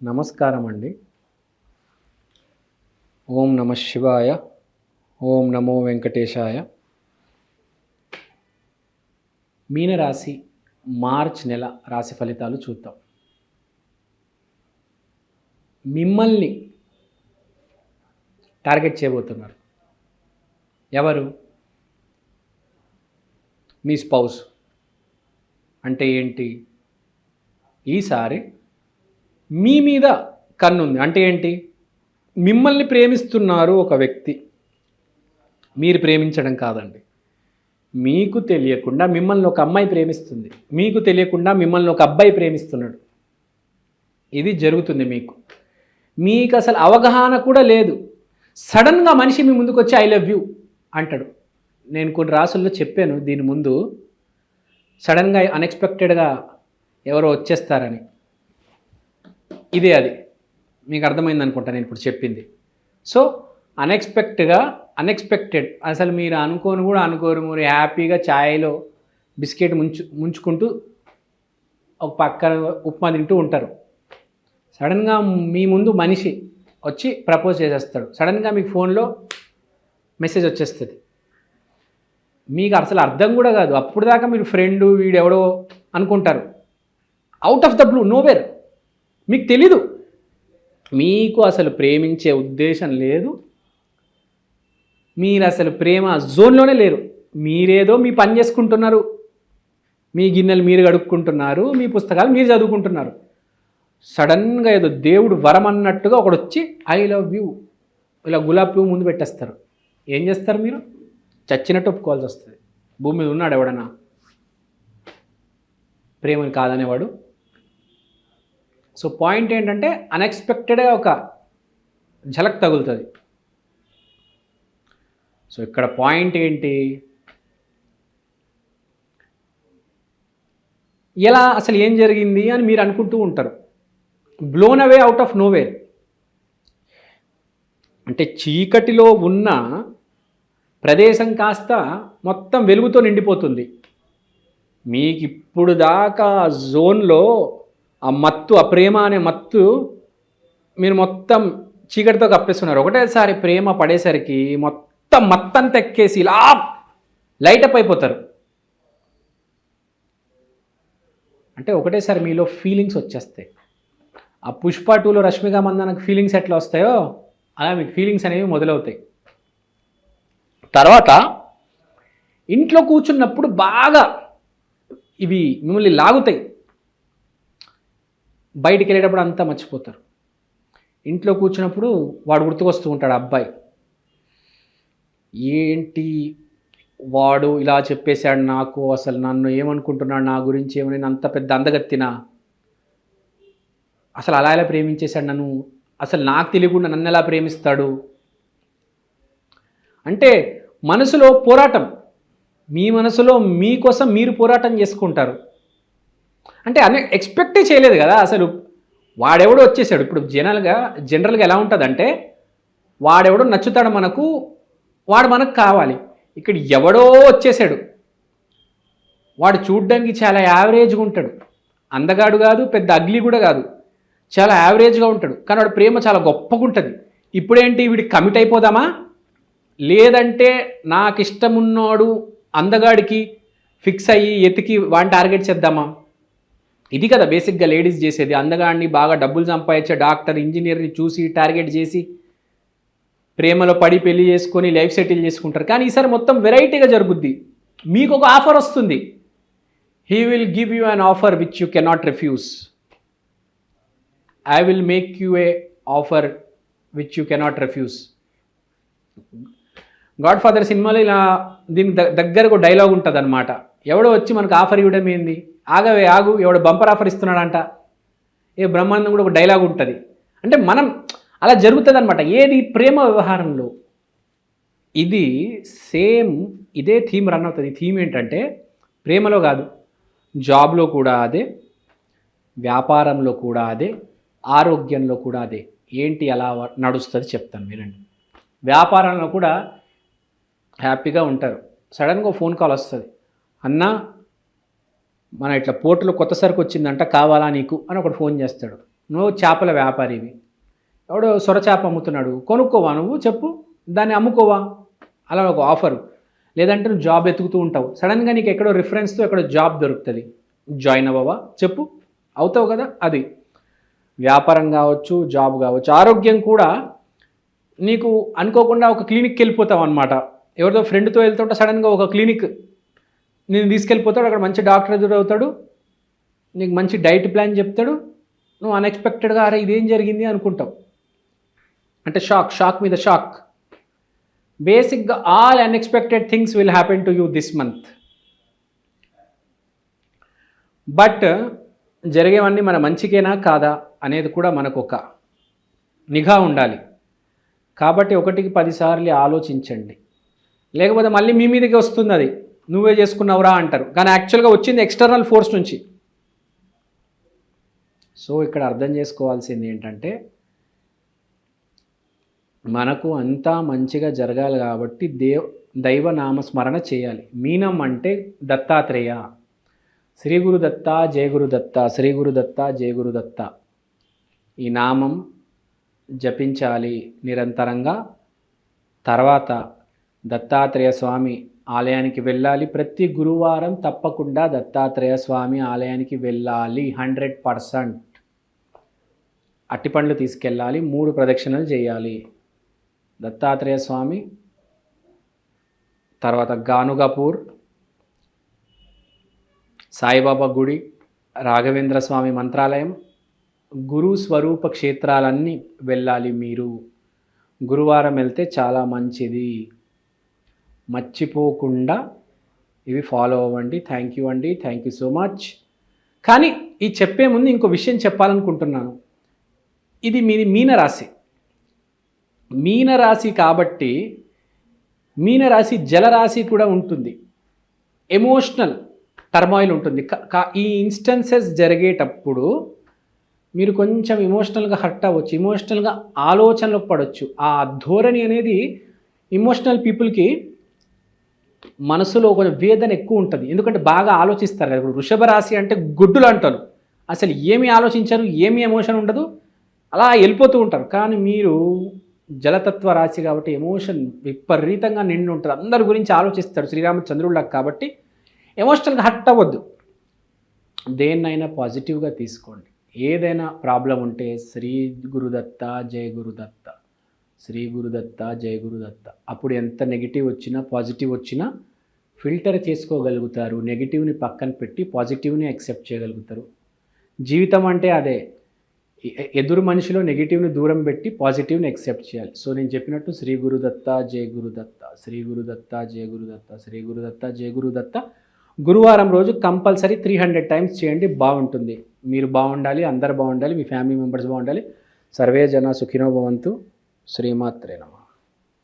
నమస్కారం అండి. ఓం నమ శివాయ. ఓం నమో వెంకటేశాయ. మీనరాశి మార్చ్ నెల రాశి ఫలితాలు చూద్దాం. మిమ్మల్ని టార్గెట్ చేయబోతున్నారు ఎవరు? మీ స్పౌస్. అంటే ఏంటి? ఈసారి మీ మీద కన్నుంది. అంటే ఏంటి? మిమ్మల్ని ప్రేమిస్తున్నారు ఒక వ్యక్తి. మీరు ప్రేమించడం కాదండి. మీకు తెలియకుండా మిమ్మల్ని ఒక అమ్మాయి ప్రేమిస్తుంది. మీకు తెలియకుండా మిమ్మల్ని ఒక అబ్బాయి ప్రేమిస్తున్నాడు. ఇది జరుగుతుంది మీకు అసలు అవగాహన కూడా లేదు. సడన్గా మనిషి మీ ముందుకు వచ్చి ఐ లవ్ యూ అంటాడు. నేను కొన్ని రాసుల్లో చెప్పాను దీని ముందు, సడన్గా అన్ఎక్స్పెక్టెడ్గా ఎవరో వచ్చేస్తారని. ఇదే అది. మీకు అర్థమైంది అనుకుంటా నేను ఇప్పుడు చెప్పింది. సో అన్ఎక్స్పెక్టెడ్ అసలు మీరు అనుకోరు. మీరు హ్యాపీగా ఛాయ్లో బిస్కెట్ ముంచుకుంటూ ఒక పక్కన ఉప్మా తింటూ ఉంటారు. సడన్గా మీ ముందు మనిషి వచ్చి ప్రపోజ్ చేసేస్తాడు. సడన్గా మీకు ఫోన్లో మెసేజ్ వచ్చేస్తుంది. మీకు అసలు అర్థం కూడా కాదు. అప్పుడు దాకా మీరు ఫ్రెండు వీడెవడో అనుకుంటారు. Out of the blue, nowhere. మీకు తెలీదు. మీకు అసలు ప్రేమించే ఉద్దేశం లేదు. మీరు అసలు ప్రేమ జోన్లోనే లేరు. మీరేదో మీ పని చేసుకుంటున్నారు. మీ గిన్నెలు మీరు కడుక్కుంటున్నారు. మీ పుస్తకాలు మీరు చదువుకుంటున్నారు. సడన్గా ఏదో దేవుడు వరం అన్నట్టుగా ఒకడు వచ్చి ఐ లవ్ యూ ఇలా గులాబీ పువ్వు ముందు పెట్టేస్తారు. ఏం చేస్తారు మీరు? చచ్చినట్టు ఒప్పుకోవాల్సి వస్తుంది. భూమి మీద ఉన్నాడు ఎవడన్నా ప్రేమని కాదనేవాడు? సో పాయింట్ ఏంటంటే అన్ఎక్స్పెక్టెడ్గా ఒక ఝలక్ తగులుతుంది. సో ఇక్కడ పాయింట్ ఏంటి? ఎలా అసలు ఏం జరిగింది అని మీరు అనుకుంటూ ఉంటారు. Blown away out of nowhere. అంటే చీకటిలో ఉన్న ప్రదేశం కాస్త మొత్తం వెలుగుతో నిండిపోతుంది. మీకు ఇప్పుడు దాకా జోన్లో ఆ మత్తు, ఆ ప్రేమ అనే మత్తు మీరు మొత్తం చీకటితో కప్పేస్తున్నారు. ఒకటేసారి ప్రేమ పడేసరికి మొత్తం మత్తంతా ఎక్కేసి ఇలా లైటప్ అయిపోతారు. అంటే ఒకటేసారి మీలో ఫీలింగ్స్ వచ్చేస్తాయి. ఆ పుష్ప 2లో రష్మిక మందనకు ఫీలింగ్స్ ఎట్లా వస్తాయో అలా మీకు ఫీలింగ్స్ అనేవి మొదలవుతాయి. తర్వాత ఇంట్లో కూర్చున్నప్పుడు బాగా ఇవి మిమ్మల్ని లాగుతాయి. బయటికి వెళ్ళేటప్పుడు అంతా మర్చిపోతారు. ఇంట్లో కూర్చున్నప్పుడు వాడు గుర్తుకొస్తూ ఉంటాడు. అబ్బాయి ఏంటి వాడు ఇలా చెప్పేశాడు నాకు, అసలు నన్ను ఏమనుకుంటున్నాడు, నా గురించి ఏమని, అంత పెద్ద అందగత్తినా, అసలు అలా ఎలా ప్రేమించేశాడు నన్ను, అసలు నాకు తెలియకుండా నన్ను ఎలా ప్రేమిస్తాడు అంటే మనసులో పోరాటం. మీ మనసులో మీకోసం మీరు పోరాటం చేసుకుంటారు. అంటే ఎక్స్పెక్టే చేయలేదు కదా. అసలు వాడెవడో వచ్చేసాడు. ఇప్పుడు జనరల్గా ఎలా ఉంటుందంటే వాడెవడో నచ్చుతాడు మనకు, వాడు మనకు కావాలి. ఇక్కడ ఎవడో వచ్చేసాడు. వాడు చూడ్డానికి చాలా యావరేజ్గా ఉంటాడు. అందగాడు కాదు, పెద్ద అగ్లీ కూడా కాదు, చాలా యావరేజ్గా ఉంటాడు. కానీ వాడు ప్రేమ చాలా గొప్పగా ఉంటుంది. ఇప్పుడేంటి వీడికి కమిట్ అయిపోదామా, లేదంటే నాకు ఇష్టమున్నాడు అందగాడికి ఫిక్స్ అయ్యి ఎతికి వాడిని టార్గెట్ చేద్దామా? ఇది కదా బేసిక్గా లేడీస్ చేసేది. అందగాడిని బాగా డబ్బులు సంపాదించే డాక్టర్, ఇంజనీర్ని చూసి టార్గెట్ చేసి ప్రేమలో పడి పెళ్లి చేసుకొని లైఫ్ సెటిల్ చేసుకుంటారు. కానీ ఈసారి మొత్తం వెరైటీగా జరుగుద్ది. మీకు ఒక ఆఫర్ వస్తుంది. He will give you an offer which you cannot refuse. I will make you A offer which you cannot refuse. God father సినిమాలో ఇలా దీనికి దగ్గరకు డైలాగ్ ఉంటుంది అనమాట. ఎవడో వచ్చి మనకు ఆఫర్ ఇవ్వడం ఏంది, ఆగు ఎవడో బంపర్ ఆఫర్ ఇస్తున్నాడంట. ఏ బ్రహ్మాండం కూడా ఒక డైలాగ్ ఉంటుంది. అంటే మనం అలా జరుగుతుంది అనమాట. ఏది ప్రేమ వ్యవహారంలో ఇది సేమ్ ఇదే థీమ్ రన్ అవుతుంది. ఈ థీమ్ ఏంటంటే ప్రేమలో కాదు, జాబ్లో కూడా అదే, వ్యాపారంలో కూడా అదే, ఆరోగ్యంలో కూడా అదే. ఏంటి అలా నడుస్తుంది చెప్తాను వినండి. వ్యాపారంలో కూడా హ్యాపీగా ఉంటారు. సడన్గా ఫోన్ కాల్ వస్తుంది. అన్నా మన ఇట్లా పోర్టులో కొత్త సరుకు వచ్చిందంట, కావాలా నీకు అని ఒకటి ఫోన్ చేస్తాడు. నువ్వు చేపల వ్యాపారివి, ఎవడో సొర చేప అమ్ముతున్నాడు, కొనుక్కోవా నువ్వు, చెప్పు, దాన్ని అమ్ముకోవా, అలా ఒక ఆఫరు. లేదంటే నువ్వు జాబ్ ఎతుకుతూ ఉంటావు, సడన్గా నీకు ఎక్కడో రిఫరెన్స్తో ఎక్కడో జాబ్ దొరుకుతుంది, జాయిన్ అవ్వవా, చెప్పు, అవుతావు కదా. అది వ్యాపారం కావచ్చు, జాబ్ కావచ్చు. ఆరోగ్యం కూడా నీకు అనుకోకుండా ఒక క్లినిక్కి వెళ్ళిపోతావు అనమాట, ఎవరితో ఫ్రెండ్తో వెళ్తుంటే సడన్గా ఒక క్లినిక్ నేను తీసుకెళ్ళిపోతాడు, అక్కడ మంచి డాక్టర్ ఎదురవుతాడు, నీకు మంచి డైట్ ప్లాన్ చెప్తాడు, నువ్వు అన్ఎక్స్పెక్టెడ్గా అరే ఇదేం జరిగింది అనుకుంటావు. అంటే షాక్ మీద షాక్. బేసిక్గా all unexpected things will happen to you this month. But జరిగేవన్నీ మన మంచికేనా కాదా అనేది కూడా మనకు ఒక నిఘా ఉండాలి. కాబట్టి 1కి 10 సార్లు ఆలోచించండి, లేకపోతే మళ్ళీ మీ మీదకి వస్తుంది, అది నువ్వే చేసుకున్నావురా అంటారు, కానీ యాక్చువల్గా వచ్చింది ఎక్స్టర్నల్ ఫోర్స్ నుంచి. సో ఇక్కడ అర్థం చేసుకోవాల్సింది ఏంటంటే మనకు అంతా మంచిగా జరగాలి కాబట్టి దైవనామస్మరణ చేయాలి. మీనం అంటే దత్తాత్రేయ, శ్రీ గురుదత్త జయ గురుదత్త, శ్రీ గురుదత్త జయ గురుదత్త, ఈ నామం జపించాలి నిరంతరంగా. తర్వాత దత్తాత్రేయ స్వామి ఆలయానికి వెళ్ళాలి, ప్రతి గురువారం తప్పకుండా దత్తాత్రేయ స్వామి ఆలయానికి వెళ్ళాలి 100%. అట్టిపండ్లు తీసుకెళ్ళాలి, 3 ప్రదక్షిణలు చేయాలి. దత్తాత్రేయ స్వామి, తర్వాత గానుగపూర్, సాయిబాబా గుడి, రాఘవేంద్ర స్వామి మంత్రాలయం, గురు స్వరూప క్షేత్రాలన్నీ వెళ్ళాలి. మీరు గురువారం వెళ్తే చాలా మంచిది, మర్చిపోకుండా ఇవి ఫాలో అవ్వండి. థ్యాంక్ యూ అండి, థ్యాంక్ యూ సో మచ్. కానీ ఈ చెప్పే ముందు ఇంకో విషయం చెప్పాలనుకుంటున్నాను. ఇది మీది మీనరాశి. మీనరాశి కాబట్టి మీనరాశి జలరాశి కూడా ఉంటుంది, ఎమోషనల్ టర్మాయిల్ ఉంటుంది. ఈ ఇన్స్టెన్సెస్ జరిగేటప్పుడు మీరు కొంచెం ఎమోషనల్గా హర్ట్ అవ్వచ్చు, ఎమోషనల్గా ఆలోచనలకు పడవచ్చు. ఆ ధోరణి అనేది ఎమోషనల్ పీపుల్కి మనసులో కొంచెం వేదన ఎక్కువ ఉంటుంది, ఎందుకంటే బాగా ఆలోచిస్తారు కదా. ఇప్పుడు వృషభ రాశి అంటే గుడ్డులు అంటారు, అసలు ఏమి ఆలోచించరు, ఏమి ఎమోషన్ ఉండదు, అలా వెళ్ళిపోతూ ఉంటారు. కానీ మీరు జలతత్వ రాశి కాబట్టి ఎమోషన్ విపరీతంగా నిండి ఉంటుంది, అందరి గురించి ఆలోచిస్తాడు శ్రీరామచంద్రుడిలాగా. కాబట్టి ఎమోషనల్గా హర్ట్ అవ్వద్దు, దేన్నైనా పాజిటివ్గా తీసుకోండి. ఏదైనా ప్రాబ్లం ఉంటే శ్రీ గురుదత్త జయ గురుదత్త, శ్రీ గురుదత్త జయ గురుదత్త. అప్పుడు ఎంత నెగిటివ్ వచ్చినా పాజిటివ్ వచ్చినా ఫిల్టర్ చేసుకోగలుగుతారు, నెగిటివ్ని పక్కన పెట్టి పాజిటివ్ని యాక్సెప్ట్ చేయగలుగుతారు. జీవితం అంటే అదే, ఎదురు మనిషిలో నెగిటివ్ని దూరం పెట్టి పాజిటివ్ని యాక్సెప్ట్ చేయాలి. సో నేను చెప్పినట్టు శ్రీ గురుదత్త జయ గురుదత్త, శ్రీ గురుదత్త జయ గురుదత్త, శ్రీ గురుదత్త జయ గురుదత్త. గురువారం రోజు కంపల్సరీ 300 టైమ్స్ చేయండి, బాగుంటుంది. మీరు బాగుండాలి, అందరు బాగుండాలి, మీ ఫ్యామిలీ మెంబర్స్ బాగుండాలి. సర్వే జన సుఖినో భవంతు. శ్రీమాత్రే నమః.